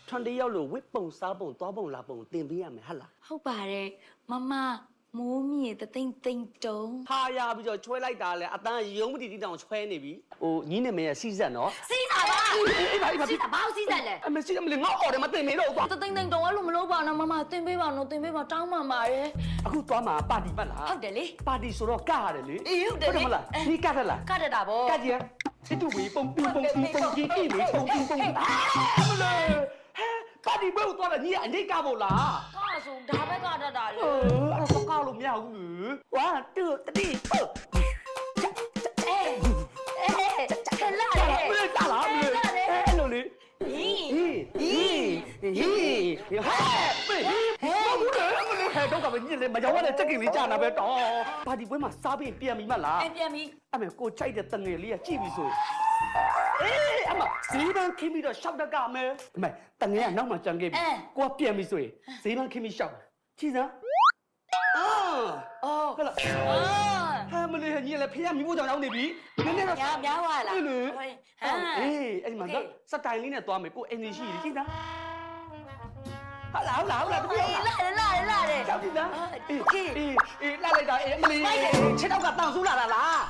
ထွန်တရောက်လို့ဝစ်ပုံစားပုံသွားပုံလာပုံတင်ပေးရမယ်ဟဟလား ဟုတ်ပါတယ်မမမိုးမြေတသိမ့်သိမ့်တုံး ဟာရပြီးတော့ချွဲလိုက်တာလေအတန်းရုံးမတီတီတောင်ချွဲနေပြီဟိုညီနေမရဲ့စီးဆက်နော် စီးတာပါ အေးပါအေးပါ စီးတာဘာလို့စီးတယ်လဲ အမေစီးမလေးငါအော်တယ်မတင်နေတော့ကွာ တသိမ့်သိမ့်တုံးအဲ့လိုမလုပ်ပါနဲ့မမတင်ပေးပါနော်တင်ပေးပါတောင်းပန်ပါတယ် အခုသွားမှာပါတီပတ်လား ဟုတ်တယ်လေ ပါတီဆိုတော့ကရတယ်လေ အေးဟုတ်တယ်လေ မလားဒီကတ်လား ကတ်တတာဗော ကတ်ကြီးစစ်တူဝေးပုံပူပုံပူပုံကြီးကြီးလေပုံပူပုံမလေးဟဲပါတီဘယ်ကိုသွားလဲညီအနိတ်ကဖို့လား ကားဆိုဒါပဲကတ်တတာလေ အဲ့တော့ကောက်လို့မရဘူးလေ1 2 3ပုတ် အေးကလာလေ မလေးတာလားမလေးအဲ့လိုလေ ဟီး ဟီးဟဲဘူးလေမလေးဟဲတော့ကမညစ်လေမကြောက်ရတဲ့စက်ကင်လေးကြာနာပဲတော့ပါတီပွဲမှာစားပြီးပြန်ပြီမလား ပြန်ပြီ အမေကိုချိုက်တဲ့တငယ်လေးကကြည့်ပြီဆိုအေးအမဈေးဘန်းခင်းပြီးတော့ရှောက်တကအမေအမေတငယ်ကနောက်မှကြံခဲ့ပြီကိုကပြန်ပြီဆိုရင်ဈေးဘန်းခင်းပြီးရှောက်ကြည့်စမ်းဟုတ်လားဟာမလေးညီလည်းဖေးရမိဖို့ကြောင့်ရောက်နေပြီနည်းနည်းတော့ များသွားလား အေးလေ ဟမ် အေးအဲ့ဒီမှာစတိုင်လေးနဲ့သွားမယ်ကိုအင်ဂျင်ရှိတယ်ကြည့်စမ်းဟာလာတပည့်ဟုတ်လား လာတယ် ကြောက်ကြည့်စမ်း โอเค အေးလာလိုက်တာအေးမလေးခြေတော့ကတောင်ဆူးလာတာလား